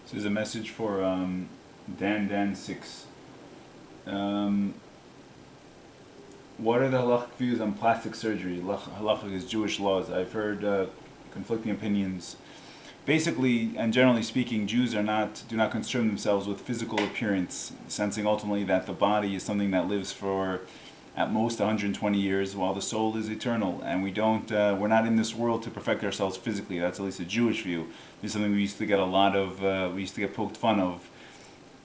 This is a message for Dan6. Um, what are the halachic views on plastic surgery? Halachic is Jewish laws. I've heard conflicting opinions. Basically, and generally speaking, Jews do not concern themselves with physical appearance, sensing ultimately that the body is something that lives for at most 120 years, while the soul is eternal. And we're not in this world to perfect ourselves physically. That's at least a Jewish view. This is something we used to get a lot of. We used to get poked fun of,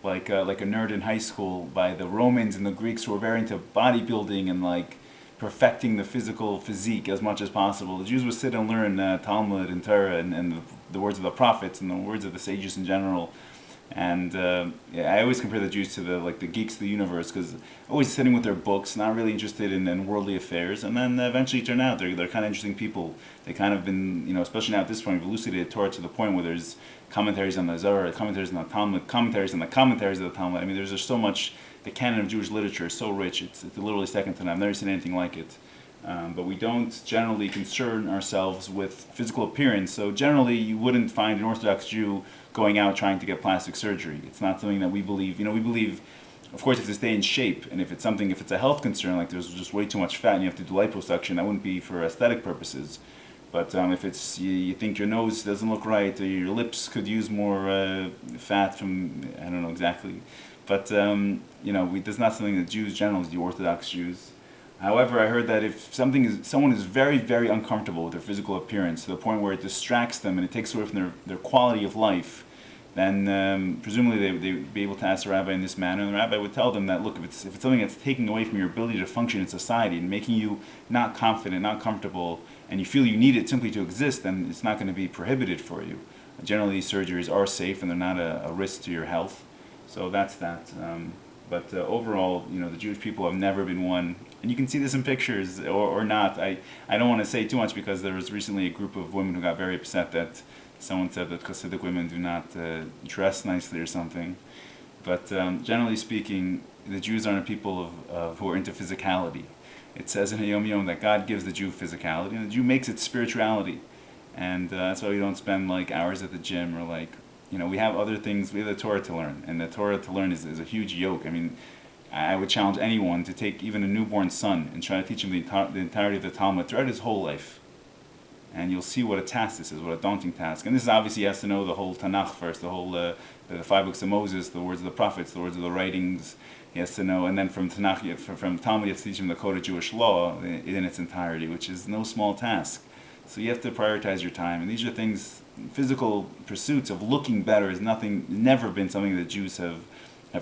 like a nerd in high school, by the Romans and the Greeks who were very into bodybuilding and like perfecting the physical physique as much as possible. The Jews would sit and learn Talmud and Torah and the words of the prophets and the words of the sages in general. And yeah, I always compare the Jews to the geeks of the universe, because always sitting with their books, not really interested in worldly affairs, and then eventually turn out they're kind of interesting people. They kind of been, especially now at this point, we've elucidated Torah to the point where there's commentaries on the Zohar, commentaries on the Talmud, commentaries on the commentaries of the Talmud. I mean, there's just so much. The canon of Jewish literature is so rich; it's literally second to none. I've never seen anything like it. But we don't generally concern ourselves with physical appearance. So generally, you wouldn't find an Orthodox Jew going out trying to get plastic surgery. It's not something that we believe. We believe, of course, you have to stay in shape, and if it's a health concern, like there's just way too much fat and you have to do liposuction, that wouldn't be for aesthetic purposes. But if it's you think your nose doesn't look right, or your lips could use more fat from, I don't know exactly, but that's not something that Jews generally, the Orthodox Jews. However, I heard that if someone is very, very uncomfortable with their physical appearance to the point where it distracts them and it takes away from their quality of life, then presumably they'd be able to ask the rabbi in this manner, and the rabbi would tell them that, look, if it's something that's taking away from your ability to function in society and making you not confident, not comfortable, and you feel you need it simply to exist, then it's not going to be prohibited for you. Generally, these surgeries are safe and they're not a risk to your health. So that's that. But overall, the Jewish people have never been one, and you can see this in pictures or not. I don't want to say too much, because there was recently a group of women who got very upset that someone said that Hasidic women do not dress nicely or something. But generally speaking, the Jews aren't a people who are into physicality. It says in Hayom Yom that God gives the Jew physicality, and the Jew makes it spirituality. And that's why we don't spend hours at the gym, or we have other things. We have the Torah to learn, and the Torah to learn is a huge yoke. I mean, I would challenge anyone to take even a newborn son and try to teach him the entirety of the Talmud throughout his whole life. And you'll see what a task this is, what a daunting task. And this is obviously, he has to know the whole Tanakh first, the 5 books of Moses, the words of the prophets, the words of the writings. He has to know, and then from Tanakh, from Talmud, you have to teach him the code of Jewish law in its entirety, which is no small task. So you have to prioritize your time, and these are things. Physical pursuits of looking better is never been something that Jews have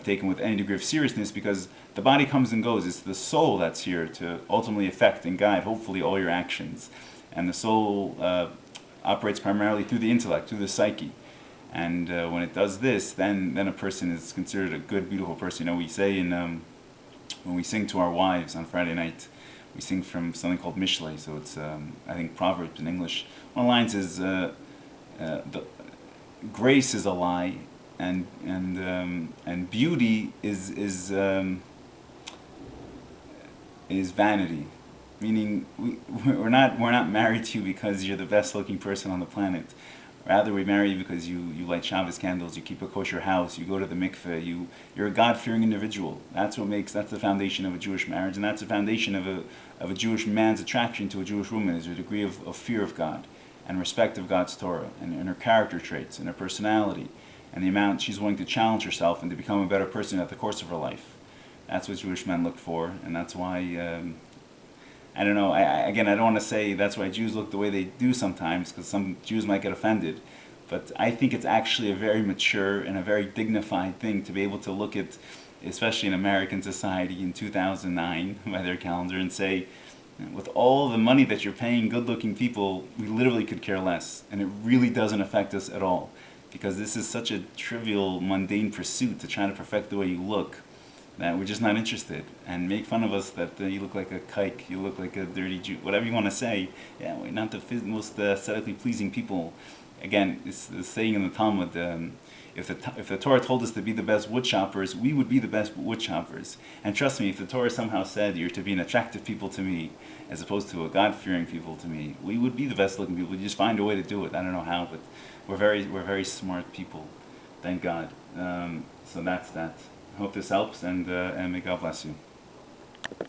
taken with any degree of seriousness, because the body comes and goes. It's the soul that's here to ultimately affect and guide, hopefully, all your actions. And the soul operates primarily through the intellect, through the psyche. And when it does this, then a person is considered a good, beautiful person. We say when we sing to our wives on Friday night, we sing from something called Mishlei. So it's, I think, Proverbs in English. One of the lines is, the grace is a lie, and beauty is vanity. Meaning, we're not married to you because you're the best looking person on the planet. Rather, we marry you because you light Shabbos candles, you keep a kosher house, you go to the mikveh, you're a God-fearing individual. That's the foundation of a Jewish marriage, and that's the foundation of a Jewish man's attraction to a Jewish woman, is a degree of fear of God and respect of God's Torah, and her character traits and her personality, and the amount she's willing to challenge herself and to become a better person at the course of her life. That's what Jewish men look for, and that's why. I don't know. I don't want to say that's why Jews look the way they do sometimes, because some Jews might get offended. But I think it's actually a very mature and a very dignified thing to be able to look at, especially in American society in 2009 by their calendar, and say, with all the money that you're paying good-looking people, we literally could care less, and it really doesn't affect us at all, because this is such a trivial, mundane pursuit to try to perfect the way you look, that we're just not interested, and make fun of us that you look like a kike, you look like a dirty Jew, whatever you want to say. Yeah, we're not the most aesthetically pleasing people. Again, it's the saying in the Talmud, if the Torah told us to be the best wood choppers, we would be the best wood choppers. And trust me, if the Torah somehow said you're to be an attractive people to me, as opposed to a God-fearing people to me, we would be the best looking people. We just find a way to do it. I don't know how, but we're very smart people. Thank God. So that's that. Hope this helps, and may God bless you.